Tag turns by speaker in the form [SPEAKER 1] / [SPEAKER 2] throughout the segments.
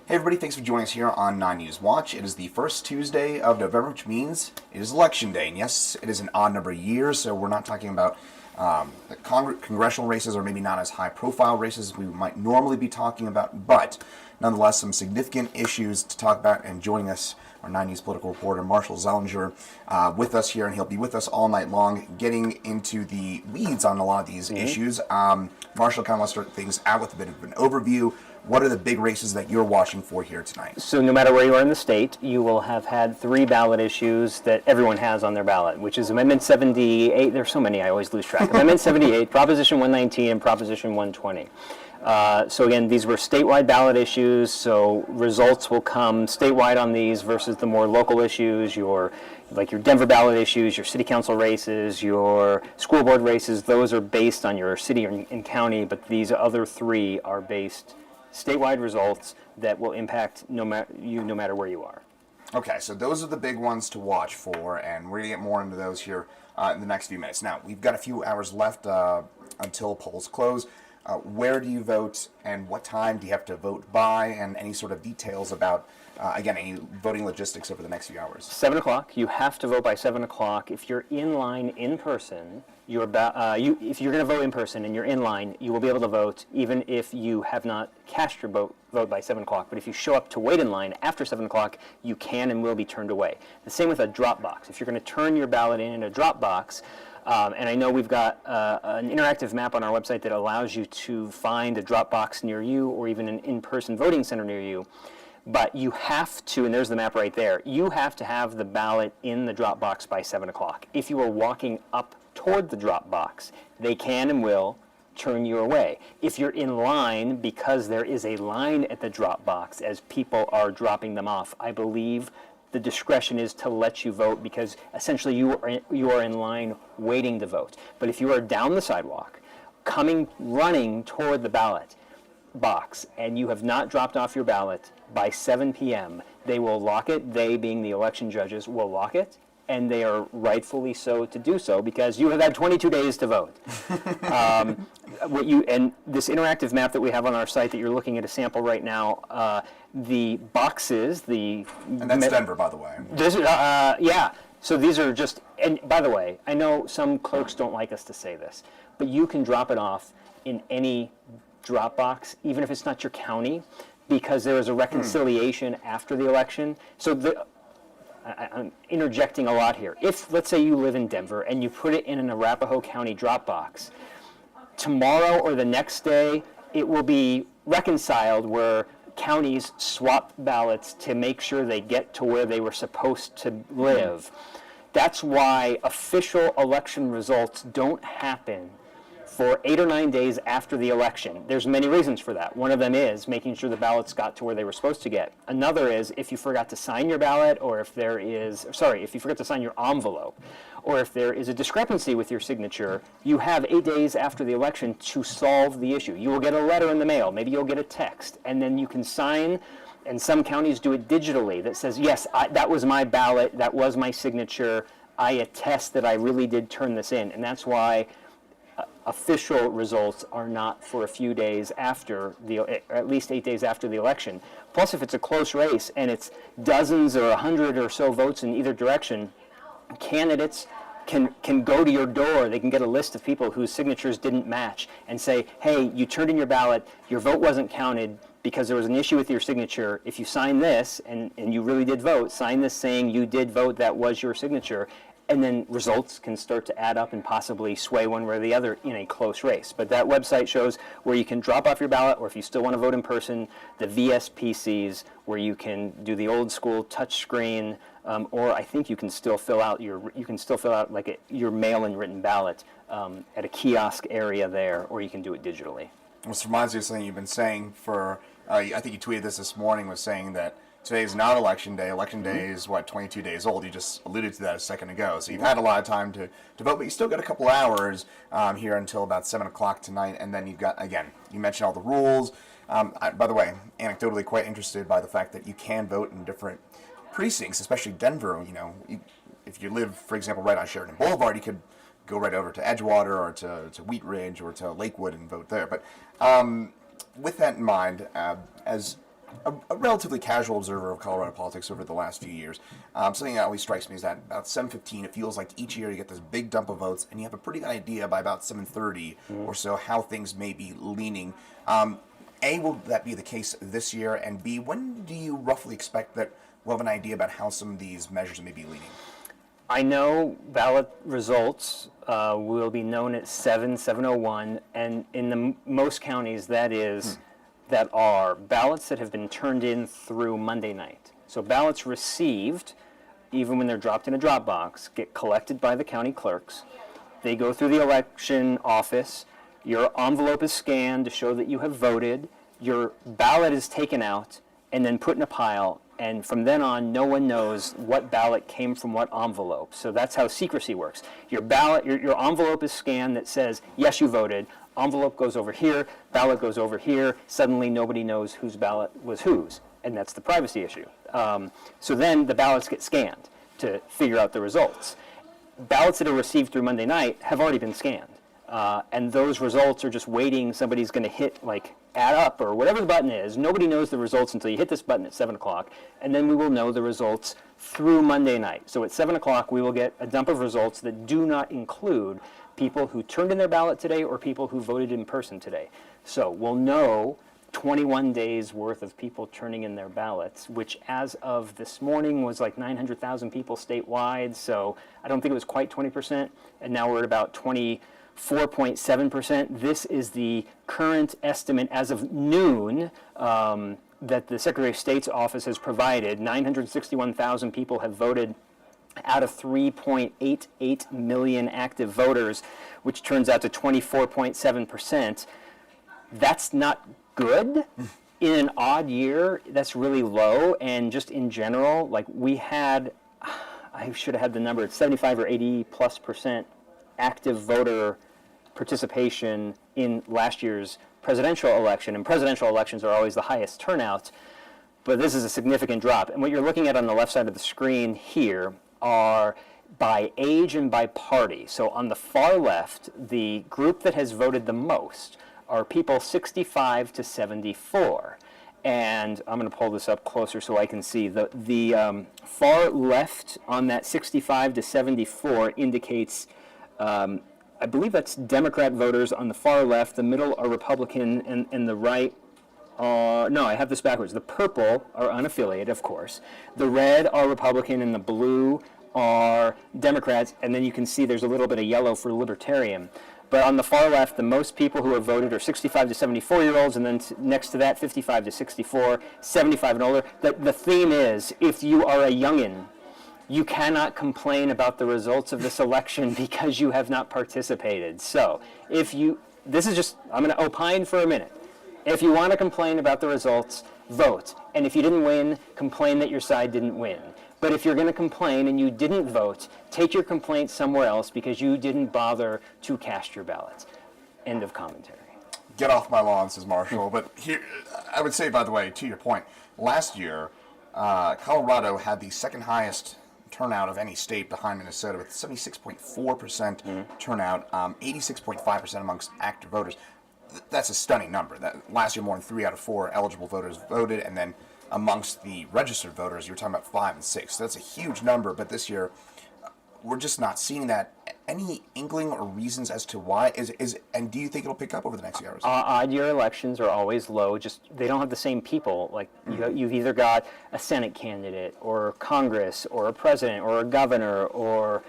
[SPEAKER 1] Hey everybody, thanks for joining us here on 9 News Watch. It is the first Tuesday of November, which means it is Election Day. And yes, it is an odd number of years, so we're not talking about the congressional races or maybe not as high-profile races as we might normally be talking about, but nonetheless some significant issues to talk about. And joining us, our 9 News political reporter, Marshall Zellinger, with us here, and he'll be with us all night long, getting into the weeds on a lot of these issues. Marshall kind of wants to start things out with a bit of an overview. What are the big races that you're watching for here tonight?
[SPEAKER 2] So no matter where you are in the state, you will have had 3 ballot issues that everyone has on their ballot, which is Amendment 78. There's so many, I always lose track. Amendment 78, Proposition 119, and Proposition 120. So again, these were statewide ballot issues, so results will come statewide on these versus the more local issues, your Denver ballot issues, your city council races, your school board races. Those are based on your city and county, but these other 3 are based statewide results that will impact no matter where you are.
[SPEAKER 1] Okay, so those are the big ones to watch for, and we're going to get more into those here in the next few minutes. Now, we've got a few hours left until polls close. Where do you vote, and what time do you have to vote by, and any sort of details about, again, any voting logistics over the next few hours?
[SPEAKER 2] 7 o'clock. You have to vote by 7 o'clock. If you're in line in person, if you're going to vote in person and you're in line, you will be able to vote even if you have not cast your vote by 7 o'clock. But if you show up to wait in line after 7 o'clock, you can and will be turned away. The same with a drop box. If you're going to turn your ballot in a drop box, and I know we've got an interactive map on our website that allows you to find a drop box near you or even an in-person voting center near you. But you have to, and there's the map right there, you have to have the ballot in the drop box by 7 o'clock. If you are walking up toward the drop box, they can and will turn you away. If you're in line, because there is a line at the drop box as people are dropping them off, I believe the discretion is to let you vote because essentially you are in line waiting to vote. But if you are down the sidewalk, running toward the ballot box, and you have not dropped off your ballot by 7 p.m., they will lock it. They, being the election judges, will lock it, and they are rightfully so to do so because you have had 22 days to vote. And this interactive map that we have on our site that you're looking at a sample right now, the boxes, and
[SPEAKER 1] that's Denver, by the way.
[SPEAKER 2] Yeah. So these are just, and by the way, I know some clerks don't like us to say this, but you can drop it off in any drop box, even if it's not your county, because there is a reconciliation after the election. So I'm interjecting a lot here. If, let's say you live in Denver and you put it in an Arapahoe County drop box, tomorrow or the next day, it will be reconciled where counties swap ballots to make sure they get to where they were supposed to live. That's why official election results don't happen for 8 or 9 days after the election. There's many reasons for that. One of them is making sure the ballots got to where they were supposed to get. Another is if you forgot to sign your ballot, or if you forgot to sign your envelope, or if there is a discrepancy with your signature, you have 8 days after the election to solve the issue. You will get a letter in the mail, maybe you'll get a text, and then you can sign, and some counties do it digitally, that says, yes, that was my ballot, that was my signature, I attest that I really did turn this in. And that's why official results are not for a few days after at least 8 days after the election. Plus, if it's a close race and it's dozens or 100 or so votes in either direction, candidates can go to your door. They can get a list of people whose signatures didn't match and say, hey, you turned in your ballot, your vote wasn't counted because there was an issue with your signature. If you sign this and you really did vote, sign this saying you did vote, that was your signature. And then results can start to add up and possibly sway one way or the other in a close race. But that website shows where you can drop off your ballot, or if you still want to vote in person, the VSPCs, where you can do the old school touch screen, or I think you can still fill out your mail-in written ballot at a kiosk area there, or you can do it digitally.
[SPEAKER 1] This reminds me of something you've been saying for, I think you tweeted this morning, was saying that today is not Election Day. Election Day is, 22 days old? You just alluded to that a second ago. So you've had a lot of time to vote, but you still got a couple hours here until about 7 o'clock tonight. And then you've got, again, you mentioned all the rules. By the way, anecdotally quite interested by the fact that you can vote in different precincts, especially Denver. If you live, for example, right on Sheridan Boulevard, you could go right over to Edgewater or to Wheat Ridge or to Lakewood and vote there. But with that in mind, as a relatively casual observer of Colorado politics over the last few years, something that always strikes me is that about 7:15, it feels like each year you get this big dump of votes, and you have a pretty good idea by about 7:30 or so how things may be leaning. A, will that be the case this year? And B, when do you roughly expect that we'll have an idea about how some of these measures may be leaning?
[SPEAKER 2] I know ballot results will be known at 7:01, and in most counties that are ballots that have been turned in through Monday night. So ballots received, even when they're dropped in a drop box, get collected by the county clerks. They go through the election office. Your envelope is scanned to show that you have voted. Your ballot is taken out and then put in a pile. And from then on, no one knows what ballot came from what envelope. So that's how secrecy works. Your ballot, your envelope is scanned that says, yes, you voted. Envelope goes over here, ballot goes over here. Suddenly, nobody knows whose ballot was whose. And that's the privacy issue. So then the ballots get scanned to figure out the results. Ballots that are received through Monday night have already been scanned. And those results are just waiting. Somebody's going to hit, like, add up or whatever the button is. Nobody knows the results until you hit this button at 7 o'clock, and then we will know the results through Monday night. So at 7 o'clock, we will get a dump of results that do not include people who turned in their ballot today or people who voted in person today. So we'll know 21 days worth of people turning in their ballots, which as of this morning was like 900,000 people statewide. So I don't think it was quite 20%, and now we're at about 24.7%. This is the current estimate as of noon that the Secretary of State's office has provided. 961,000 people have voted out of 3.88 million active voters, which turns out to 24.7%. That's not good. In an odd year, that's really low. And just in general, like we had, I should have had the number, it's 75 or 80+% active voter participation in last year's presidential election, and presidential elections are always the highest turnout, but this is a significant drop. And what you're looking at on the left side of the screen here are by age and by party. So on the far left, the group that has voted the most are people 65 to 74. And I'm going to pull this up closer so I can see. The far left on that 65 to 74 indicates I believe that's Democrat voters on the far left. The middle are Republican, and the right are, no, I have this backwards. The purple are unaffiliated, of course. The red are Republican, and the blue are Democrats. And then you can see there's a little bit of yellow for Libertarian. But on the far left, the most people who have voted are 65 to 74-year-olds, and then next to that, 55 to 64, 75 and older. The theme is, if you are a youngin', you cannot complain about the results of this election because you have not participated. So if you, this is just, I'm going to opine for a minute. If you want to complain about the results, vote. And if you didn't win, complain that your side didn't win. But if you're going to complain and you didn't vote, take your complaint somewhere else because you didn't bother to cast your ballots. End of commentary.
[SPEAKER 1] Get off my lawn, says Marshall. But here, I would say, by the way, to your point, last year, Colorado had the second highest turnout of any state behind Minnesota with 76.4% turnout, 86.5% amongst active voters. That's a stunning number. That last year, more than 3 out of 4 eligible voters voted, and then amongst the registered voters, you're talking about 5 and 6. So that's a huge number, but this year, we're just not seeing that. Any inkling or reasons as to why? And do you think it'll pick up over the next year?
[SPEAKER 2] Odd year elections are always low. Just they don't have the same people. Like you've either got a Senate candidate or Congress or a president or a governor or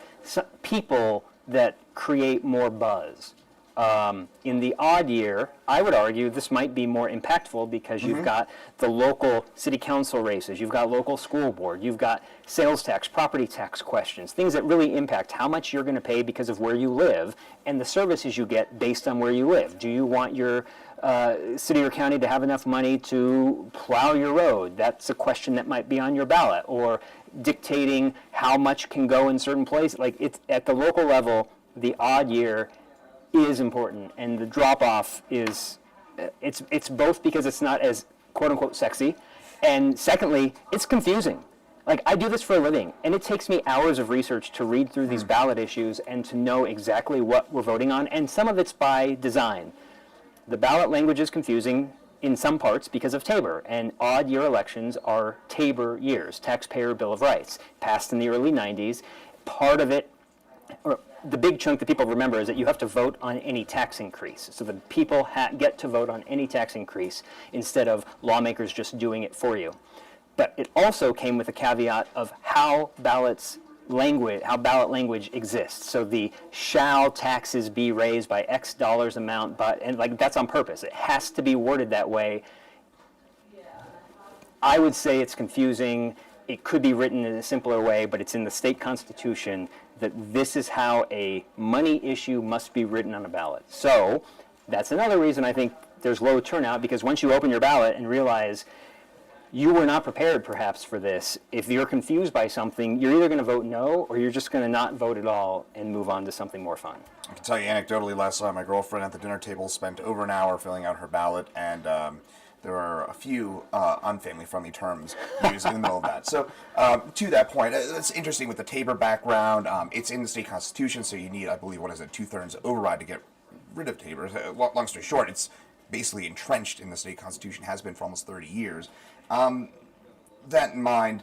[SPEAKER 2] people that create more buzz. In the odd year, I would argue this might be more impactful because you've got the local city council races, you've got local school board, you've got sales tax, property tax questions, things that really impact how much you're going to pay because of where you live and the services you get based on where you live. Do you want your city or county to have enough money to plow your road? That's a question that might be on your ballot. Or dictating how much can go in certain places. Like it's at the local level, the odd year is important, and the drop-off is, it's both because it's not as quote-unquote sexy, and secondly, it's confusing. Like, I do this for a living, and it takes me hours of research to read through these ballot issues and to know exactly what we're voting on, and some of it's by design. The ballot language is confusing. in some parts because of TABOR, and odd year elections are TABOR years, Taxpayer Bill of Rights, passed in the early 90s. Part of it, or the big chunk that people remember, is that you have to vote on any tax increase. So the people get to vote on any tax increase instead of lawmakers just doing it for you. But it also came with a caveat of how ballot language exists. So the shall taxes be raised by X dollars amount, and like that's on purpose. It has to be worded that way. I would say it's confusing. It could be written in a simpler way, but it's in the state constitution that this is how a money issue must be written on a ballot. So that's another reason I think there's low turnout, because once you open your ballot and realize you were not prepared perhaps for this, if you're confused by something, you're either going to vote no or you're just going to not vote at all and move on to something more fun.
[SPEAKER 1] I can tell you anecdotally, last night my girlfriend at the dinner table spent over an hour filling out her ballot, and there are a few unfamily-friendly terms used in the middle of that. So to that point, it's interesting with the TABOR background. It's in the state constitution, so you need, I believe, what is it, 2/3 override to get rid of TABOR. Long story short, it's basically entrenched in the state constitution, has been for almost 30 years. That in mind,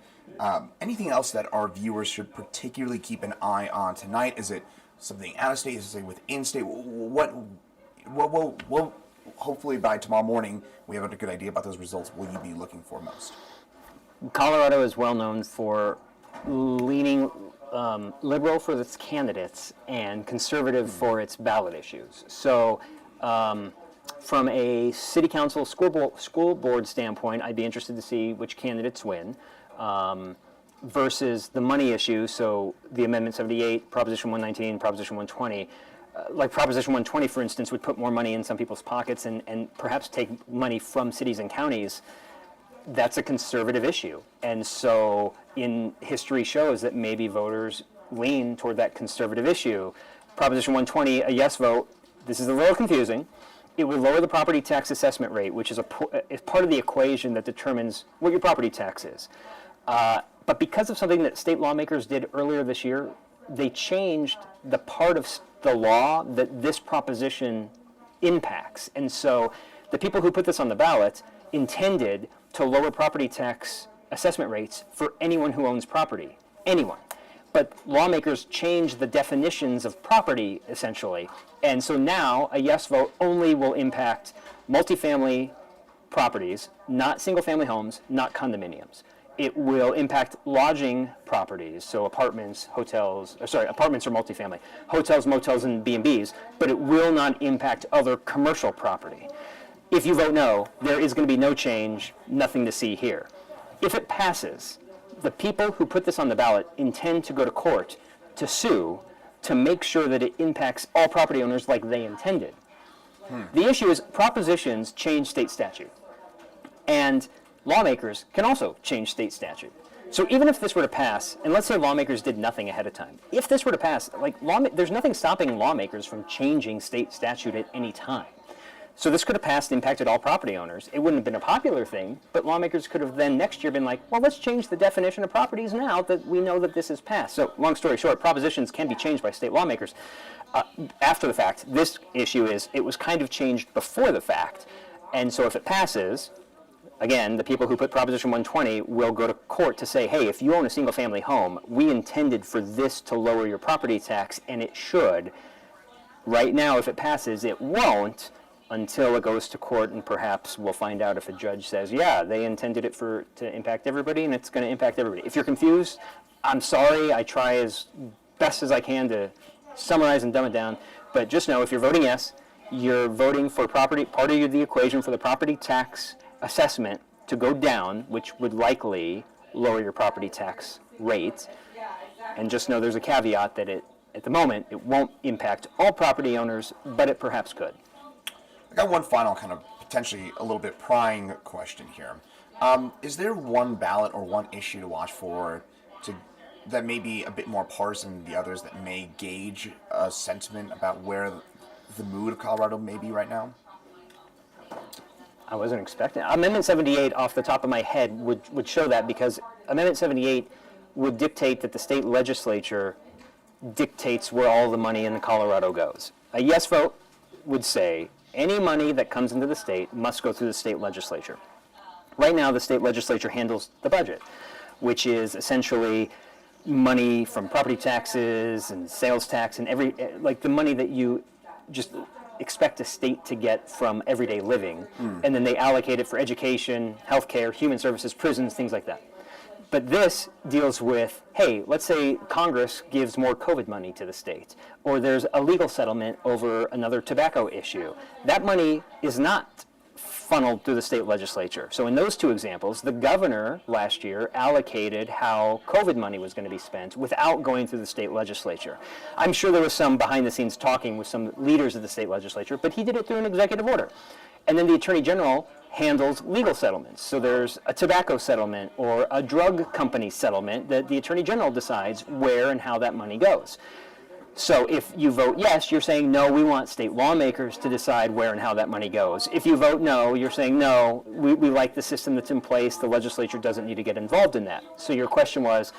[SPEAKER 1] anything else that our viewers should particularly keep an eye on tonight? Is it something out of state? Is it something within state? What will hopefully by tomorrow morning we have a good idea about those results. Will you be looking for most?
[SPEAKER 2] Colorado is well known for leaning liberal for its candidates and conservative for its ballot issues. So from a city council, school board standpoint, I'd be interested to see which candidates win versus the money issue. So the Amendment 78, Proposition 119, Proposition 120. Like Proposition 120, for instance, would put more money in some people's pockets and perhaps take money from cities and counties. That's a conservative issue. And so history shows that maybe voters lean toward that conservative issue. Proposition 120, a yes vote, this is a little confusing. It would lower the property tax assessment rate, which is part of the equation that determines what your property tax is. But because of something that state lawmakers did earlier this year, they changed the part of the law that this proposition impacts. And so the people who put this on the ballot intended to lower property tax assessment rates for anyone who owns property, anyone. But lawmakers changed the definitions of property, essentially. And so now a yes vote only will impact multifamily properties, not single-family homes, not condominiums. It will impact lodging properties, so apartments, apartments or multifamily, hotels, motels, and B&Bs, but it will not impact other commercial property. If you vote no, there is going to be no change, nothing to see here. If it passes, the people who put this on the ballot intend to go to court to sue to make sure that it impacts all property owners like they intended. The issue is propositions change state statute. And lawmakers can also change state statute. So even if this were to pass, and let's say lawmakers did nothing ahead of time, if this were to pass, there's nothing stopping lawmakers from changing state statute at any time. So this could have passed, impacted all property owners. It wouldn't have been a popular thing, but lawmakers could have then next year been like, well, let's change the definition of properties now that we know that this has passed. So long story short, propositions can be changed by state lawmakers after the fact. This issue is, it was kind of changed before the fact. And so if it passes, again, the people who put Proposition 120 will go to court to say, hey, if you own a single-family home, we intended for this to lower your property tax, and it should. Right now, if it passes, it won't until it goes to court, and perhaps we'll find out if a judge says, yeah, they intended it to impact everybody, and it's going to impact everybody. If you're confused, I'm sorry. I try as best as I can to summarize and dumb it down, but just know if you're voting yes, you're voting for part of the equation for the property tax assessment to go down, which would likely lower your property tax rate. And just know there's a caveat that at the moment, it won't impact all property owners, but it perhaps could.
[SPEAKER 1] I got one final kind of potentially a little bit prying question here. Is there one ballot or one issue to watch for that may be a bit more partisan than the others that may gauge a sentiment about where the mood of Colorado may be right now?
[SPEAKER 2] I wasn't expecting. Amendment 78, off the top of my head, would show that, because Amendment 78 would dictate that the state legislature dictates where all the money in Colorado goes. A yes vote would say Any money that comes into the state must go through the state legislature. Right now, the state legislature handles the budget, which is essentially money from property taxes and sales tax and like the money that you just expect a state to get from everyday living, and then they allocate it for education, healthcare, human services, prisons, things like that. But this deals with, hey, let's say Congress gives more COVID money to the state, or there's a legal settlement over another tobacco issue. That money is not funneled through the state legislature. So in those two examples, the governor last year allocated how COVID money was going to be spent without going through the state legislature. I'm sure there was some behind the scenes talking with some leaders of the state legislature, but he did it through an executive order. And then the Attorney General handles legal settlements. So there's a tobacco settlement or a drug company settlement that the Attorney General decides where and how that money goes. So if you vote yes, you're saying, no, we want state lawmakers to decide where and how that money goes. If you vote no, you're saying, no, we like the system that's in place. The legislature doesn't need to get involved in that. So your question was,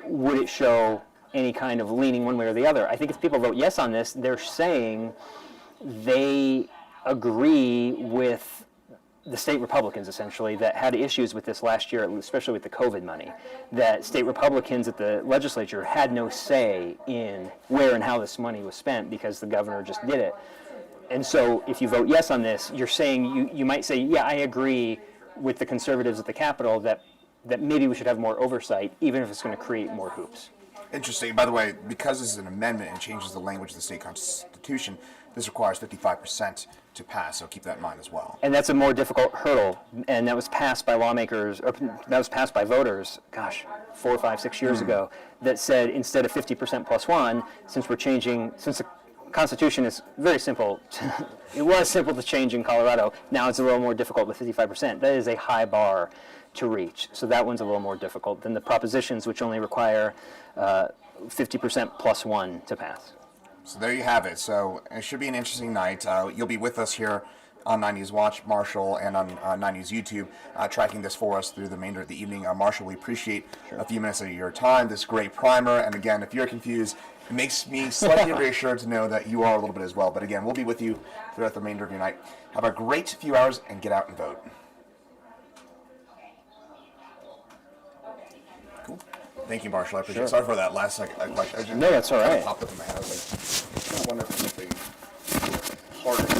[SPEAKER 2] would it show any kind of leaning one way or the other? I think if people vote yes on this, they're saying they agree with the state Republicans, essentially, that had issues with this last year, especially with the COVID money, that state Republicans at the legislature had no say in where and how this money was spent because the governor just did it. And so if you vote yes on this, you're saying, you might say, yeah, I agree with the conservatives at the Capitol that maybe we should have more oversight, even if it's going to create more hoops.
[SPEAKER 1] Interesting. By the way, because this is an amendment and changes the language of the state constitution, this requires 55% to pass, so keep that in mind as well.
[SPEAKER 2] And that's a more difficult hurdle, and that was passed by lawmakers, or that was passed by voters, 4, 5, 6 years ago, that said instead of 50% plus one, since the Constitution is very simple, it was simple to change in Colorado, now it's a little more difficult with 55%. That is a high bar to reach, so that one's a little more difficult than the propositions, which only require 50% plus one to pass.
[SPEAKER 1] So there you have it. So it should be an interesting night. You'll be with us here on 9 News Watch, Marshall, and on 9 News YouTube, tracking this for us through the remainder of the evening. Marshall, we appreciate a few minutes of your time, this great primer. And again, if you're confused, it makes me slightly reassured to know that you are a little bit as well. But again, we'll be with you throughout the remainder of your night. Have a great few hours and get out and vote. Cool. Thank you, Marshall. I appreciate it. Sorry for that last second.
[SPEAKER 2] No, that's all right.
[SPEAKER 1] Popped up in my head. I was like, I wonder if there's something harder.